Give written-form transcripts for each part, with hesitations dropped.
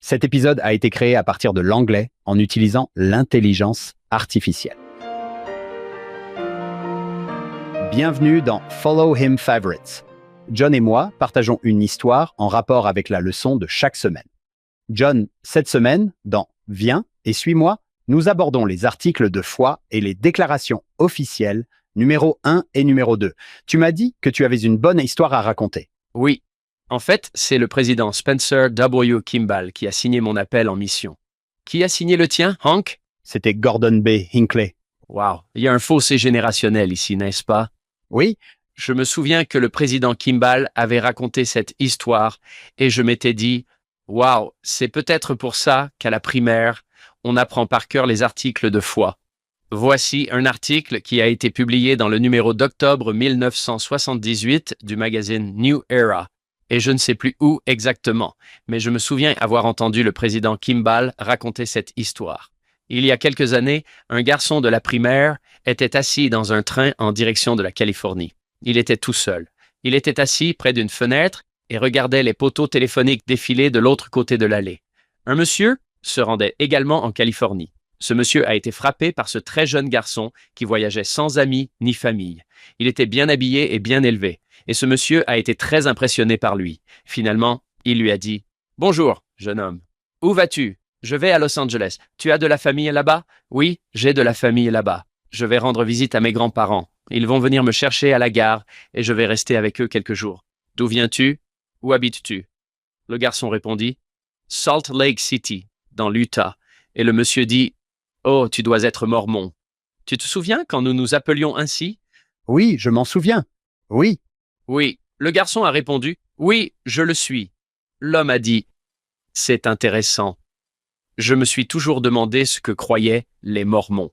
Cet épisode a été créé à partir de l'anglais en utilisant l'intelligence artificielle. Bienvenue dans Follow Him Favorites. John et moi partageons une histoire en rapport avec la leçon de chaque semaine. John, cette semaine, dans Viens et suis-moi, nous abordons les articles de foi et les déclarations officielles numéro 1 et numéro 2. Tu m'as dit que tu avais une bonne histoire à raconter. Oui. En fait, c'est le président Spencer W. Kimball qui a signé mon appel en mission. Qui a signé le tien, Hank? C'était Gordon B. Hinckley. Wow, il y a un fossé générationnel ici, n'est-ce pas? Oui, Je me souviens que le président Kimball avait raconté cette histoire et je m'étais dit « Wow, c'est peut-être pour ça qu'à la primaire, on apprend par cœur les articles de foi. » Voici un article qui a été publié dans le numéro d'octobre 1978 du magazine New Era. Et je ne sais plus où exactement, mais je me souviens avoir entendu le président Kimball raconter cette histoire. Il y a quelques années, un garçon de la primaire était assis dans un train en direction de la Californie. Il était tout seul. Il était assis près d'une fenêtre et regardait les poteaux téléphoniques défiler de l'autre côté de l'allée. Un monsieur se rendait également en Californie. Ce monsieur a été frappé par ce très jeune garçon qui voyageait sans amis ni famille. Il était bien habillé et bien élevé. Et ce monsieur a été très impressionné par lui. Finalement, il lui a dit « Bonjour, jeune homme. Où vas-tu? Je vais à Los Angeles. Tu as de la famille là-bas? Oui, j'ai de la famille là-bas. Je vais rendre visite à mes grands-parents. Ils vont venir me chercher à la gare et je vais rester avec eux quelques jours. D'où viens-tu? Où habites-tu? » Le garçon répondit « Salt Lake City, dans l'Utah. » Et le monsieur dit « Oh, tu dois être mormon. Tu te souviens quand nous nous appelions ainsi? » oui, je m'en souviens. Oui, Oui, le garçon a répondu « Oui, je le suis. » L'homme a dit « C'est intéressant. Je me suis toujours demandé ce que croyaient les Mormons.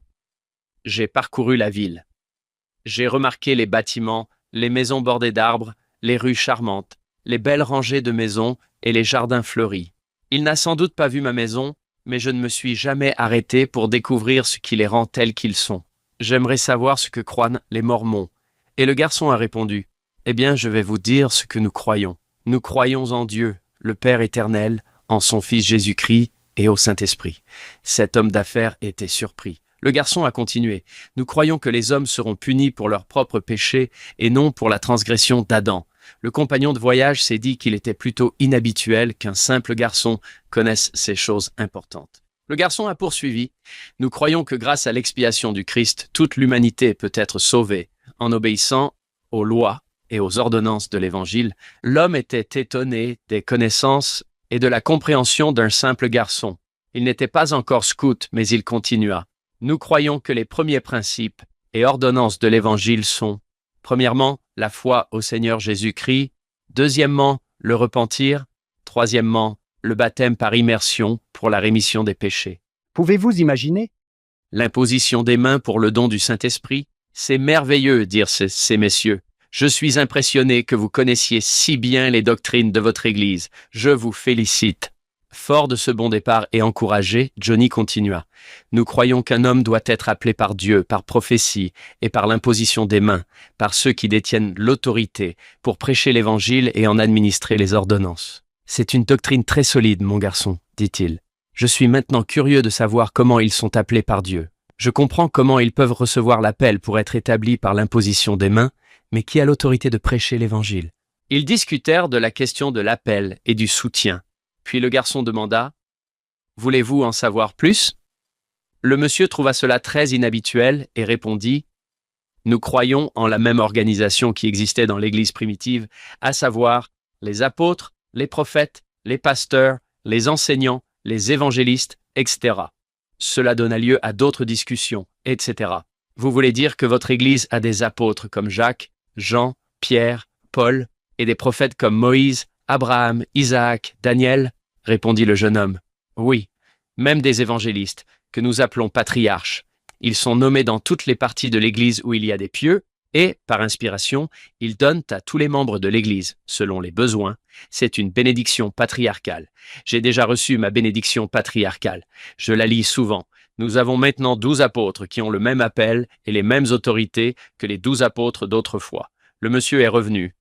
J'ai parcouru la ville. J'ai remarqué les bâtiments, les maisons bordées d'arbres, les rues charmantes, les belles rangées de maisons et les jardins fleuris. Il n'a sans doute pas vu ma maison, mais je ne me suis jamais arrêté pour découvrir ce qui les rend tels qu'ils sont. J'aimerais savoir ce que croient les Mormons. » Et le garçon a répondu « Eh bien, je vais vous dire ce que nous croyons. Nous croyons en Dieu, le Père éternel, en son Fils Jésus-Christ et au Saint-Esprit. » Cet homme d'affaires était surpris. Le garçon a continué. « Nous croyons que les hommes seront punis pour leurs propres péchés et non pour la transgression d'Adam. » Le compagnon de voyage s'est dit qu'il était plutôt inhabituel qu'un simple garçon connaisse ces choses importantes. Le garçon a poursuivi. « Nous croyons que grâce à l'expiation du Christ, toute l'humanité peut être sauvée en obéissant aux lois et aux ordonnances de l'Évangile. » L'homme était étonné des connaissances et de la compréhension d'un simple garçon. Il n'était pas encore scout, mais il continua. « Nous croyons que les premiers principes et ordonnances de l'Évangile sont, premièrement, la foi au Seigneur Jésus-Christ, deuxièmement, le repentir, troisièmement, le baptême par immersion pour la rémission des péchés. pouvez-vous imaginer? L'imposition des mains pour le don du Saint-Esprit, c'est merveilleux, dirent ces messieurs. Je suis impressionné que vous connaissiez si bien les doctrines de votre Église. Je vous félicite. Fort de ce bon départ et encouragé, Johnny continua. Nous croyons qu'un homme doit être appelé par Dieu, par prophétie et par l'imposition des mains, par ceux qui détiennent l'autorité, pour prêcher l'Évangile et en administrer les ordonnances. C'est une doctrine très solide, mon garçon, dit-il. Je suis maintenant curieux de savoir comment ils sont appelés par Dieu. Je comprends comment ils peuvent recevoir l'appel pour être établis par l'imposition des mains, mais qui a l'autorité de prêcher l'Évangile? Ils discutèrent de la question de l'appel et du soutien. Puis le garçon demanda « Voulez-vous en savoir plus ?» Le monsieur trouva cela très inhabituel et répondit « Nous croyons en la même organisation qui existait dans l'Église primitive, à savoir les apôtres, les prophètes, les pasteurs, les enseignants, les évangélistes, etc. Cela donna lieu à d'autres discussions, etc. Vous voulez dire que votre Église a des apôtres comme Jacques, Jean, Pierre, Paul, et des prophètes comme Moïse, Abraham, Isaac, Daniel? Répondit le jeune homme. Oui, même des évangélistes, que nous appelons patriarches. Ils sont nommés dans toutes les parties de l'Église où il y a des pieux, et, par inspiration, ils donnent à tous les membres de l'Église, selon les besoins. C'est une bénédiction patriarcale. J'ai déjà reçu ma bénédiction patriarcale. Je la lis souvent. Nous avons maintenant 12 apôtres qui ont le même appel et les mêmes autorités que les 12 apôtres d'autrefois. Le monsieur est revenu.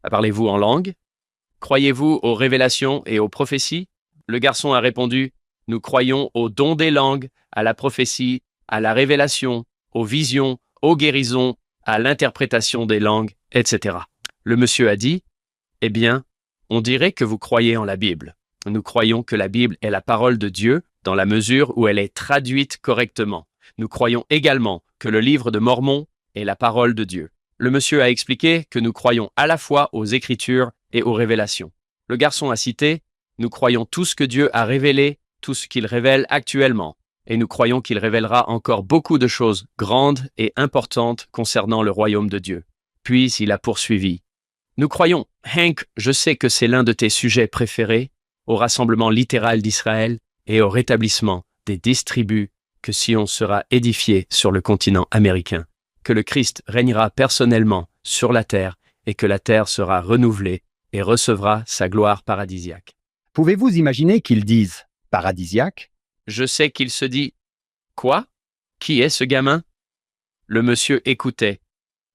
Parlez-vous en langue? Croyez-vous aux révélations et aux prophéties? Le garçon a répondu, « Nous croyons au don des langues, à la prophétie, à la révélation, aux visions, aux guérisons, à l'interprétation des langues, etc. » Le monsieur a dit, « Eh bien, on dirait que vous croyez en la Bible. Nous croyons que la Bible est la parole de Dieu dans la mesure où elle est traduite correctement. Nous croyons également que le livre de Mormon est la parole de Dieu. » Le monsieur a expliqué que nous croyons à la fois aux Écritures et aux révélations. Le garçon a cité, « Nous croyons tout ce que Dieu a révélé, tout ce qu'il révèle actuellement, et nous croyons qu'il révélera encore beaucoup de choses grandes et importantes concernant le royaume de Dieu. » Puis il a poursuivi, « Nous croyons, Hank, je sais que c'est l'un de tes sujets préférés, au rassemblement littéral d'Israël et au rétablissement des 10 tribus que Sion sera édifié sur le continent américain, que le Christ régnera personnellement sur la terre et que la terre sera renouvelée et recevra sa gloire paradisiaque. » Pouvez-vous imaginer qu'ils disent « paradisiaque » ? Je sais qu'il se dit « Quoi ? Qui est ce gamin ?» Le monsieur écoutait.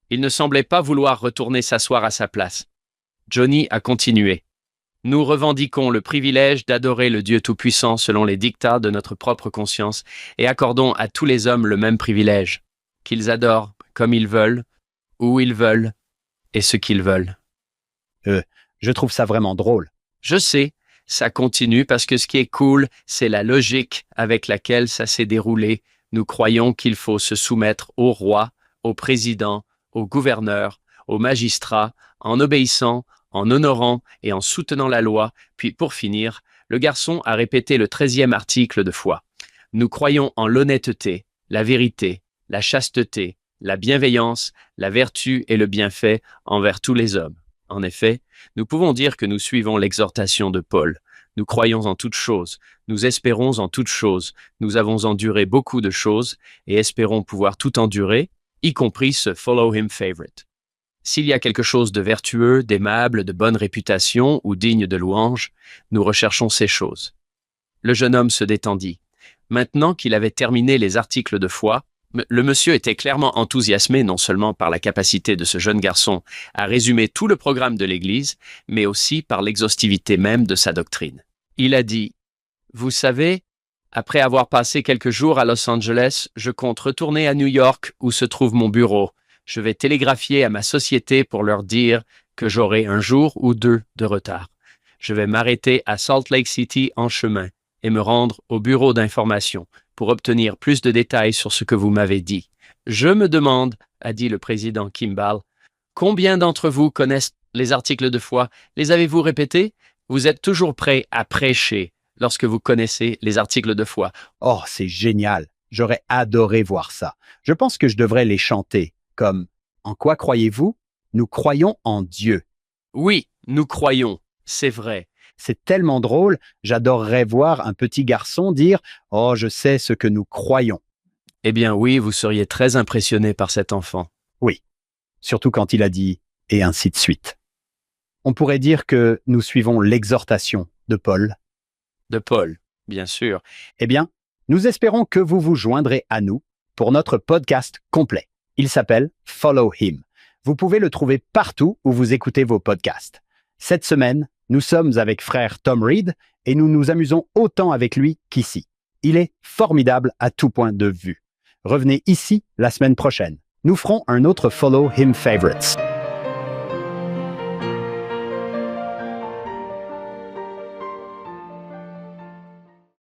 Il ne semblait pas vouloir retourner s'asseoir à sa place. Johnny a continué. « Nous revendiquons le privilège d'adorer le Dieu Tout-Puissant selon les dictats de notre propre conscience et accordons à tous les hommes le même privilège, qu'ils adorent comme ils veulent, où ils veulent et ce qu'ils veulent. » Je trouve ça vraiment drôle. Je sais, ça continue parce que ce qui est cool, c'est la logique avec laquelle ça s'est déroulé. Nous croyons qu'il faut se soumettre au roi, au président, au gouverneur, aux magistrats, en obéissant, en honorant et en soutenant la loi. Puis pour finir, le garçon a répété le 13e article de foi. Nous croyons en l'honnêteté, la vérité, la chasteté, la bienveillance, la vertu et le bienfait envers tous les hommes. En effet, nous pouvons dire que nous suivons l'exhortation de Paul. Nous croyons en toutes choses, nous espérons en toutes choses, nous avons enduré beaucoup de choses et espérons pouvoir tout endurer, y compris ce Follow Him favorite. S'il y a quelque chose de vertueux, d'aimable, de bonne réputation ou digne de louange, nous recherchons ces choses. Le jeune homme se détendit. Maintenant qu'il avait terminé les articles de foi, le monsieur était clairement enthousiasmé non seulement par la capacité de ce jeune garçon à résumer tout le programme de l'Église, mais aussi par l'exhaustivité même de sa doctrine. Il a dit, « Vous savez, après avoir passé quelques jours à Los Angeles, je compte retourner à New York où se trouve mon bureau. Je vais télégraphier à ma société pour leur dire que j'aurai un jour ou 2 de retard. Je vais m'arrêter à Salt Lake City en chemin et me rendre au bureau d'information pour obtenir plus de détails sur ce que vous m'avez dit. Je me demande, a dit le président Kimball, combien d'entre vous connaissent les articles de foi? Les avez-vous répétés? Vous êtes toujours prêts à prêcher lorsque vous connaissez les articles de foi. Oh, c'est génial. J'aurais adoré voir ça. Je pense que je devrais les chanter, comme « En quoi croyez-vous? Nous croyons en Dieu. » Oui, nous croyons, c'est vrai. C'est tellement drôle, j'adorerais voir un petit garçon dire « Oh, je sais ce que nous croyons. » Eh bien oui, vous seriez très impressionné par cet enfant. Oui, surtout quand il a dit « et ainsi de suite ». On pourrait dire que nous suivons l'exhortation de Paul. De Paul, bien sûr. Eh bien, nous espérons que vous vous joindrez à nous pour notre podcast complet. Il s'appelle Follow Him. Vous pouvez le trouver partout où vous écoutez vos podcasts. Cette semaine, nous sommes avec frère Tom Reed et nous nous amusons autant avec lui qu'ici. Il est formidable à tout point de vue. Revenez ici la semaine prochaine. Nous ferons un autre Follow Him Favorites.